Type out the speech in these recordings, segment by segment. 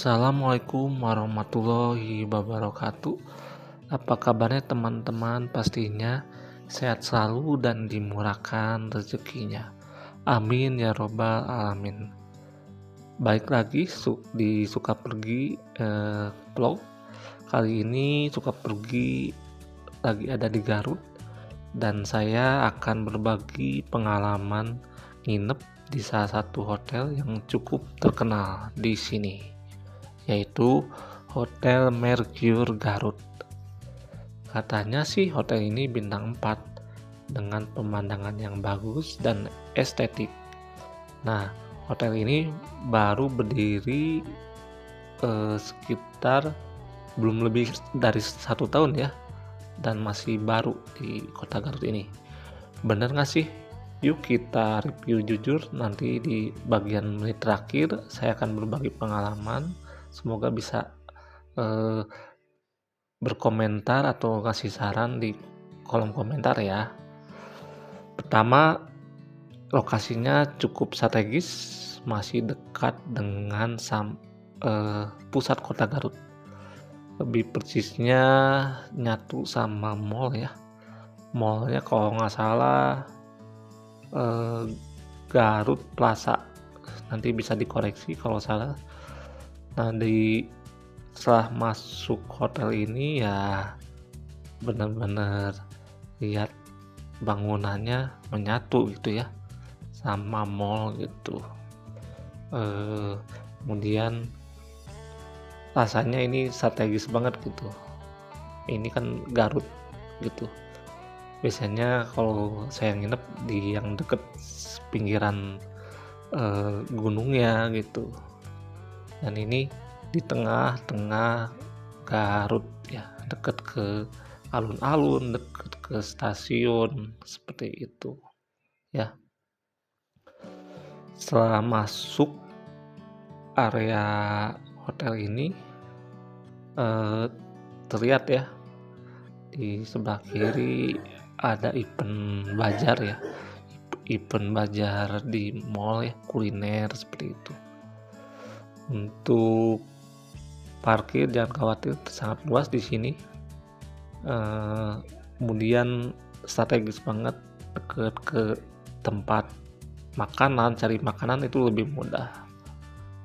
Assalamualaikum warahmatullahi wabarakatuh. Apa kabarnya teman-teman? Pastinya sehat selalu dan dimurahkan rezekinya. Amin ya robbal alamin. Baik lagi di Suka Pergi vlog. Kali ini Suka Pergi lagi ada di Garut dan saya akan berbagi pengalaman nginep di salah satu hotel yang cukup terkenal di sini, yaitu Hotel Mercure Garut. Katanya sih hotel ini bintang 4 dengan pemandangan yang bagus dan estetik. Nah, hotel ini baru berdiri sekitar belum lebih dari 1 tahun ya, dan masih baru di kota Garut ini. Bener gak sih? Yuk kita review jujur. Nanti di bagian menit terakhir saya akan berbagi pengalaman. Semoga bisa berkomentar atau kasih saran di kolom komentar ya. Pertama, lokasinya cukup strategis, masih dekat dengan pusat kota Garut. Lebih persisnya nyatu sama mall ya. Mallnya kalau nggak salah Garut Plaza, nanti bisa dikoreksi kalau salah. Nah, setelah masuk hotel ini ya benar-benar lihat bangunannya menyatu gitu ya sama mall gitu. Kemudian rasanya ini strategis banget gitu. Ini kan Garut gitu. Biasanya kalau saya nginep di yang deket pinggiran gunungnya gitu, dan ini di tengah-tengah Garut ya, deket ke alun-alun, deket ke stasiun, seperti itu ya. Setelah masuk area hotel ini terlihat ya di sebelah kiri ada event bazar ya, event bazar di mall ya, kuliner seperti itu. Untuk parkir jangan khawatir, sangat luas di sini. Kemudian strategis banget, deket ke tempat makanan, cari makanan itu lebih mudah.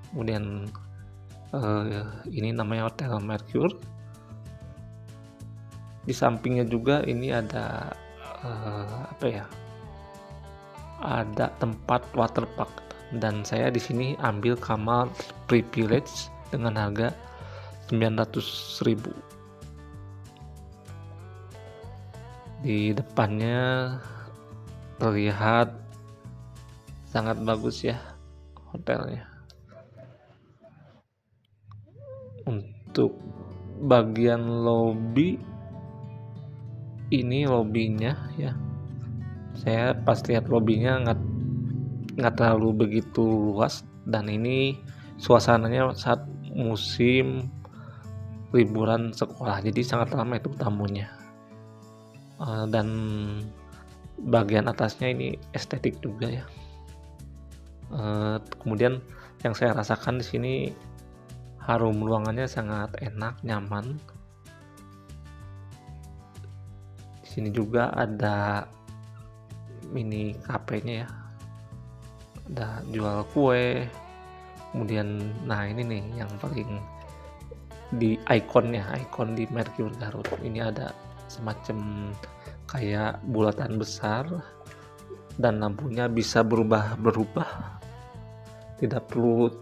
Kemudian ini namanya Hotel Mercure. Di sampingnya juga ini ada ada tempat waterpark, dan saya di sini ambil kamar privilege dengan harga 900.000. Di depannya terlihat sangat bagus ya hotelnya. Untuk bagian lobby, ini lobbynya ya, saya pas lihat lobbynya nggak terlalu begitu luas, dan ini suasananya saat musim liburan sekolah, jadi sangat ramai itu tamunya. Dan bagian atasnya ini estetik juga ya. Kemudian yang saya rasakan di sini, harum ruangannya sangat enak, nyaman. Di sini juga ada mini cafe-nya ya, ada jual kue. Kemudian nah ini nih yang paling di ikon di Mercure Garut ini, ada semacam kayak bulatan besar dan lampunya bisa berubah, tidak perlu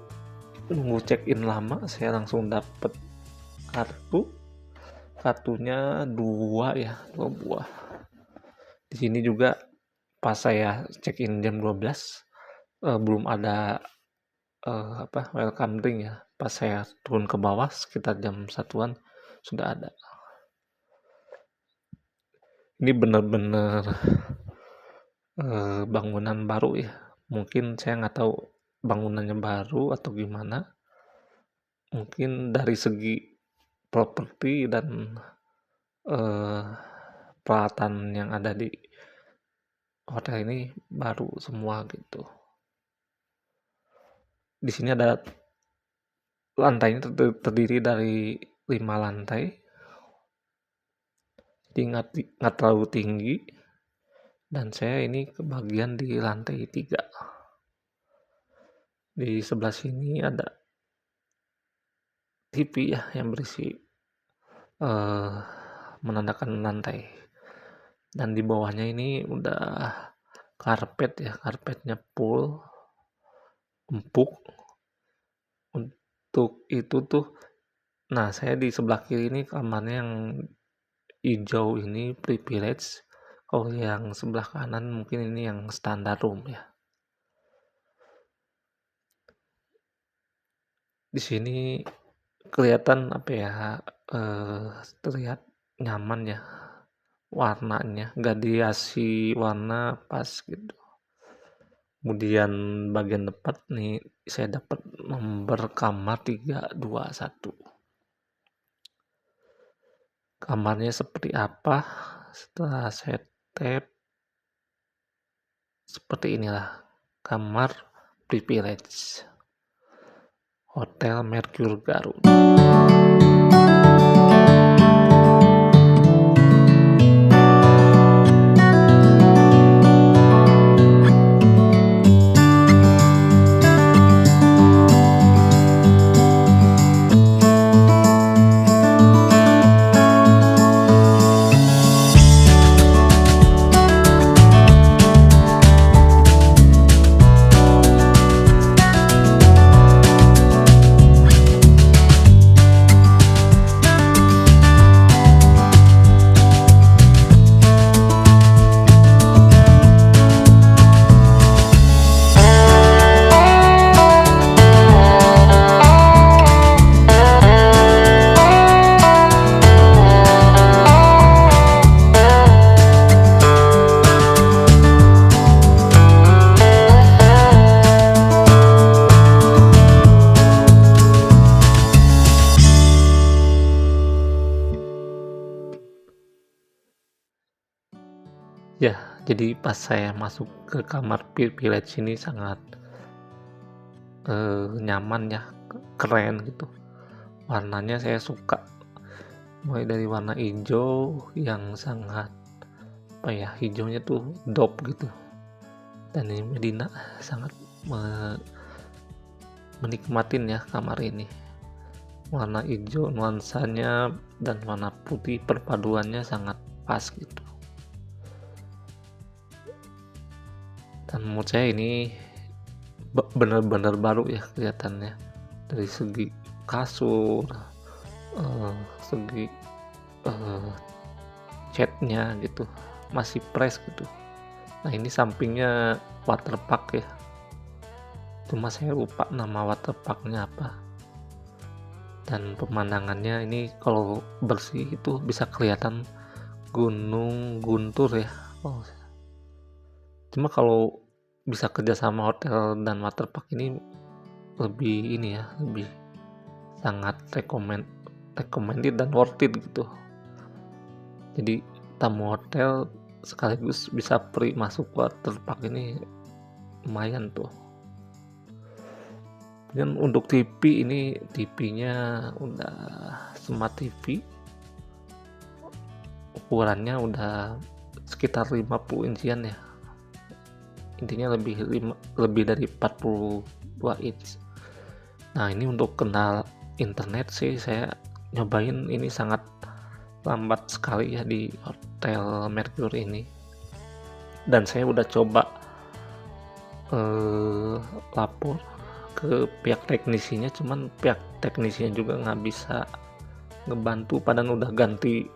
nunggu check in lama. Saya langsung dapet kartunya 2 buah. Di sini juga pas saya check in jam 12 belum ada welcome drink ya. Pas saya turun ke bawah sekitar jam 1-an sudah ada. Ini benar-benar bangunan baru ya. Mungkin saya nggak tahu bangunannya baru atau gimana. Mungkin dari segi properti dan peralatan yang ada di hotel ini baru semua gitu. Di sini ada lantainya terdiri dari 5 lantai, jadi nggak terlalu tinggi, dan saya ini kebagian di lantai 3. Di sebelah sini ada TV ya yang berisi menandakan lantai, dan di bawahnya ini udah karpetnya full empuk. Untuk itu tuh, nah saya di sebelah kiri ini kamarnya yang hijau ini privilege, kalau yang sebelah kanan mungkin ini yang standar room ya. Di sini kelihatan apa ya, terlihat nyaman ya, warnanya nggak dikasih warna pas gitu. Kemudian bagian depan nih saya dapat nomor kamar 321. Kamarnya seperti apa? Setelah saya tap, seperti inilah kamar privilege Hotel Mercure Garut. Ya, jadi pas saya masuk ke kamar privilege ini sangat nyaman ya, keren gitu. Warnanya saya suka, mulai dari warna hijau yang sangat apa ya, hijaunya tuh dope gitu. Dan ini Medina sangat menikmatin ya kamar ini. Warna hijau nuansanya dan warna putih perpaduannya sangat pas gitu. Dan menurut saya ini benar-benar baru ya kelihatannya, dari segi kasur, segi catnya gitu masih fresh gitu. Nah ini sampingnya waterpark ya, cuma saya lupa nama waterparknya apa. Dan pemandangannya ini kalau bersih itu bisa kelihatan Gunung Guntur ya. Cuma kalau bisa kerja sama hotel dan waterpark ini lebih ini ya, lebih sangat recommended dan worth it gitu. Jadi tamu hotel sekaligus bisa free masuk waterpark ini lumayan tuh. Dan untuk TV ini, TV-nya udah smart TV, ukurannya udah sekitar 50 inchian ya, intinya lebih dari 42 inch. Nah ini untuk kenal internet sih saya nyobain ini sangat lambat sekali ya di Hotel Mercure ini, dan saya udah coba lapor ke pihak teknisinya, cuman pihak teknisinya juga nggak bisa ngebantu, padahal udah ganti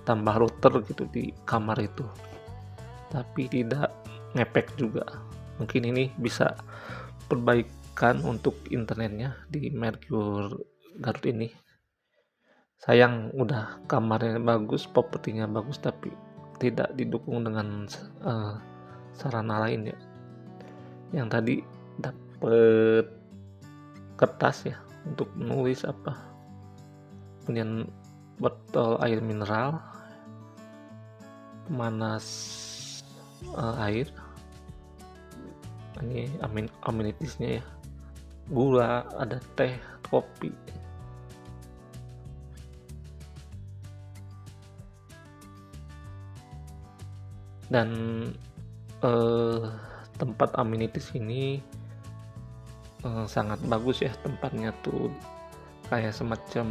tambah router gitu di kamar itu, tapi tidak ngepek juga. Mungkin ini bisa perbaikan untuk internetnya di Mercure Garut ini. Sayang udah kamarnya bagus, propertinya bagus, tapi tidak didukung dengan sarana lain ya. Yang tadi dapet kertas ya untuk menulis apa, kemudian botol air mineral, pemanas air, ini amenitiesnya ya, gula, ada teh, kopi. Dan eh, tempat amenities ini sangat bagus ya, tempatnya tuh kayak semacam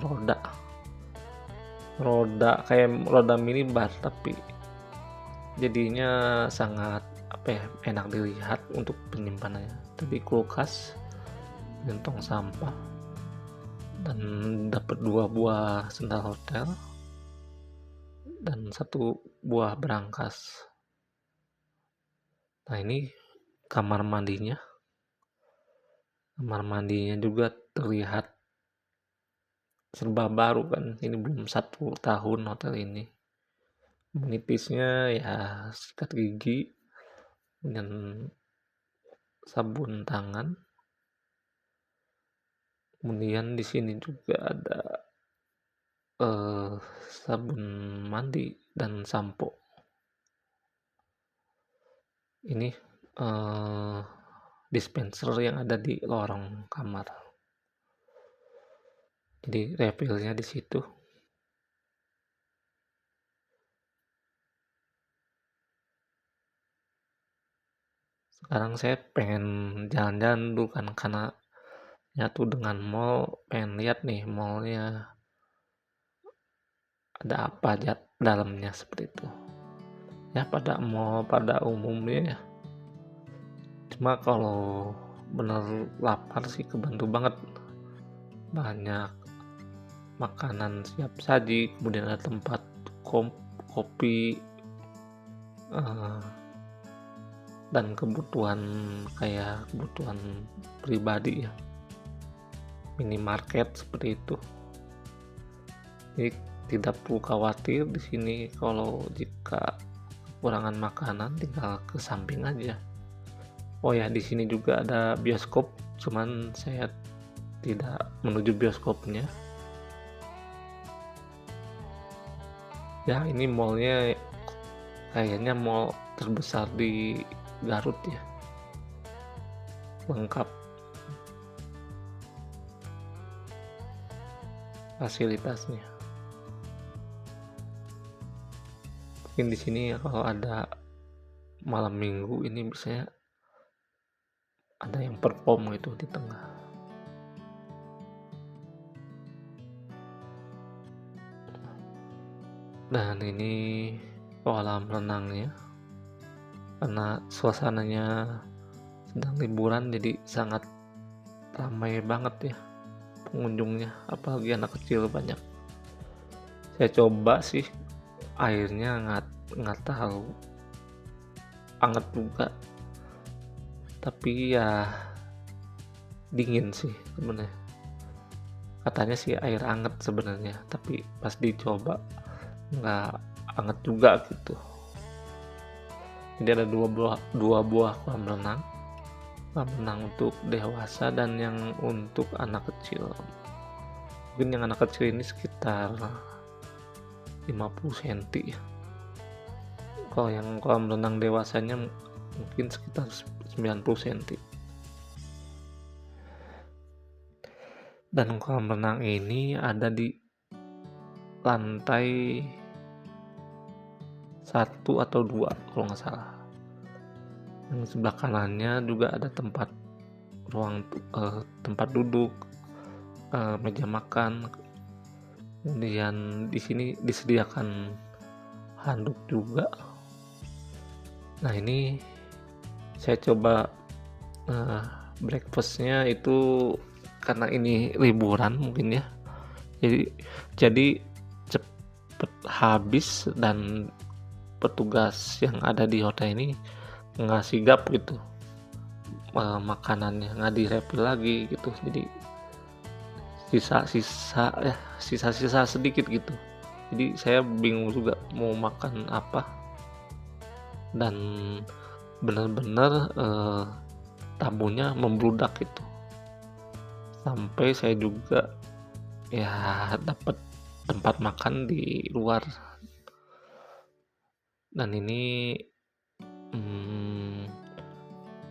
roda roda kayak roda minibar, tapi jadinya sangat apa ya, enak dilihat untuk penyimpanannya. Tadi kulkas dan tong sampah, dan dapat 2 buah sendal hotel dan 1 buah berangkas. Nah, ini kamar mandinya. Kamar mandinya juga terlihat serba baru kan. Ini belum 1 tahun hotel ini. Amenitisnya ya sikat gigi dan sabun tangan. Kemudian di sini juga ada sabun mandi dan sampo. Ini dispenser yang ada di lorong kamar. Jadi refillnya di situ. Sekarang saya pengen jalan-jalan dulu kan, karena nyatu dengan mall, pengen lihat nih mallnya ada apa aja dalamnya seperti itu. Ya pada mall pada umumnya ya. Cuma kalau bener lapar sih kebantu banget. Banyak makanan siap saji, kemudian ada tempat kopi, dan kebutuhan kayak kebutuhan pribadi ya, minimarket seperti itu. Jadi tidak perlu khawatir di sini kalau jika kekurangan makanan, tinggal ke samping aja. Oh ya, di sini juga ada bioskop, cuman saya tidak menuju bioskopnya. Ya, ini mallnya kayaknya mall terbesar di Garut ya, lengkap fasilitasnya. Mungkin di sini ya, kalau ada malam minggu ini biasanya ada yang perform gitu di tengah. Dan ini kolam renangnya, karena suasananya sedang liburan jadi sangat ramai banget ya pengunjungnya, apalagi anak kecil banyak. Saya coba sih, airnya nggak tahu anget juga, tapi ya dingin sih sebenarnya. Katanya sih air anget sebenarnya, tapi pas dicoba nggak anget juga gitu. Jadi ada dua buah kolam renang untuk dewasa dan yang untuk anak kecil. Mungkin yang anak kecil ini sekitar 50 cm ya. Kalau yang kolam renang dewasanya mungkin sekitar 90 cm. Dan kolam renang ini ada di lantai 1 atau 2 kalau nggak salah. Yang sebelah kanannya juga ada tempat tempat duduk, meja makan. Kemudian di sini disediakan handuk juga. Nah, ini saya coba breakfastnya itu, karena ini liburan mungkin ya. Jadi cepet habis, dan petugas yang ada di hotel ini nggak sigap gitu, makanannya nggak direfill lagi gitu. Jadi sisa-sisa sedikit gitu. Jadi saya bingung juga mau makan apa, dan benar-benar tamunya membludak gitu. Sampai saya juga ya dapat tempat makan di luar. Dan ini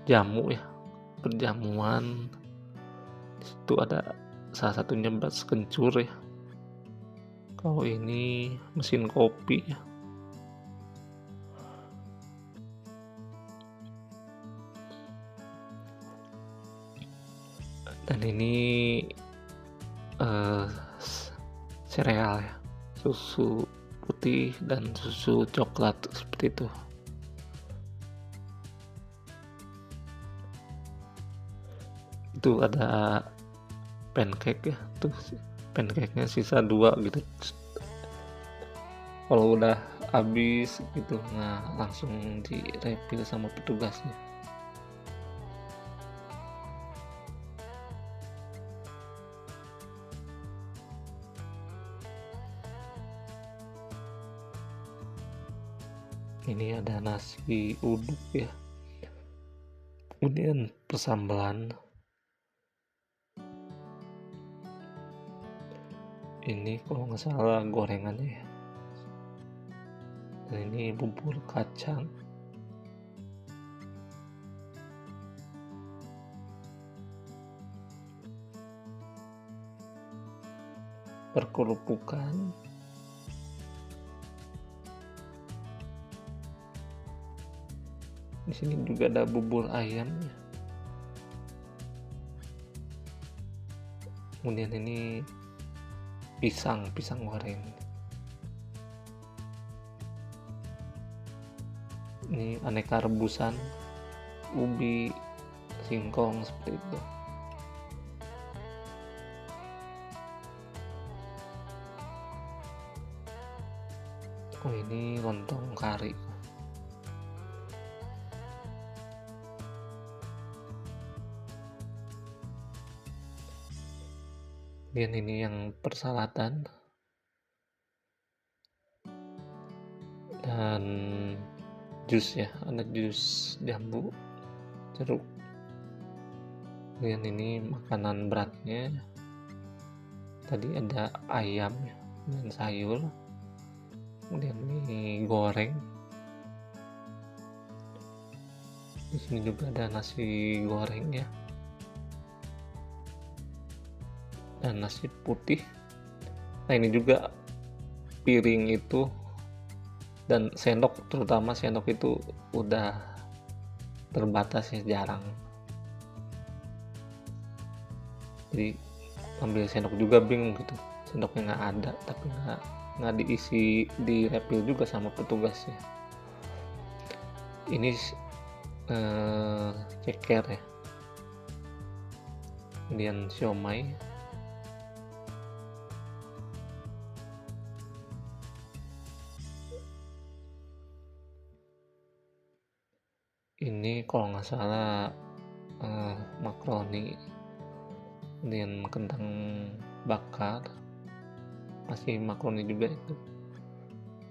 jamu ya, perjamuan Itu ada salah satunya beras kencur ya. Kalau ini mesin kopi ya. Dan ini eh, sereal ya, susu putih dan susu coklat seperti itu. Itu ada pancake ya, tuh pancake-nya sisa 2 gitu. Kalau udah habis gitu, nah langsung di refill sama petugasnya. Ini ada nasi uduk ya, kemudian persambelan. Ini kalau nggak salah gorengannya ya. Dan ini bubur kacang. Perkerupukan. Di sini juga ada bubur ayamnya. Kemudian ini pisang goreng. Ini aneka rebusan, ubi, singkong seperti itu. Oh, ini lontong kari. Kemudian ini yang persalatan dan jus ya, ada jus jambu, jeruk. Kemudian ini makanan beratnya, tadi ada ayam dan sayur, kemudian mie goreng. Di sini juga ada nasi goreng ya, dan nasi putih. Nah, ini juga piring itu dan sendok, terutama sendok itu udah terbatas ya, jarang. Jadi ambil sendok juga bingung gitu, sendoknya nggak ada, tapi nggak diisi, di refill juga sama petugasnya. Ini ceker ya, kemudian siomay. Ini kalau nggak salah makaroni, kemudian kentang bakar, masih makaroni juga itu.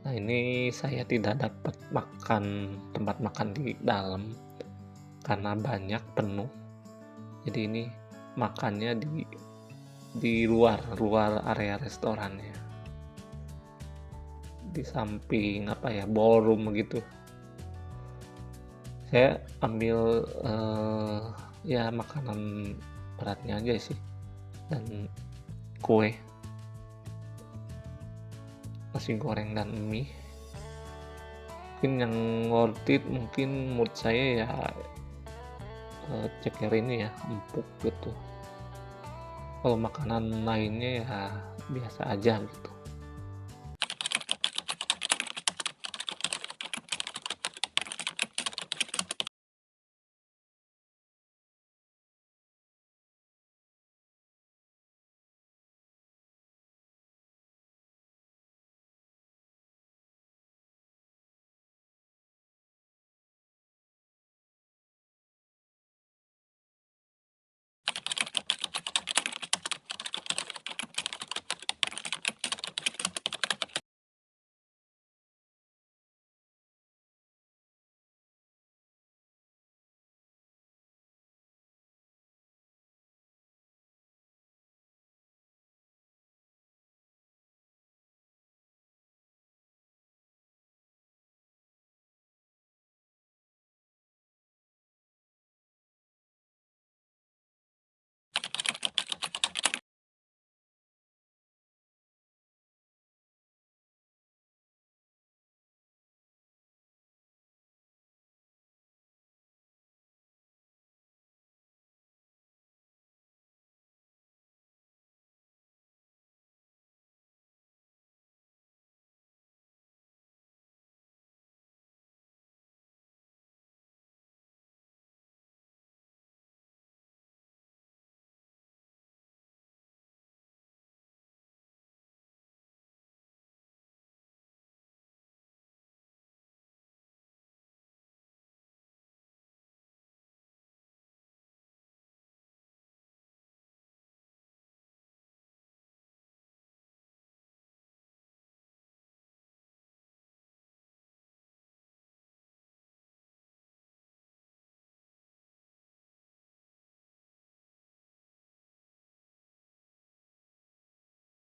Nah, ini saya tidak dapat makan tempat makan di dalam karena banyak, penuh. Jadi ini makannya di luar area restorannya, di samping ballroom gitu. Saya ambil ya makanan beratnya aja sih, dan kue, nasi goreng dan mie. Mungkin yang worth it mungkin menurut saya ya ceker ini ya, empuk gitu. Kalau makanan lainnya ya biasa aja gitu.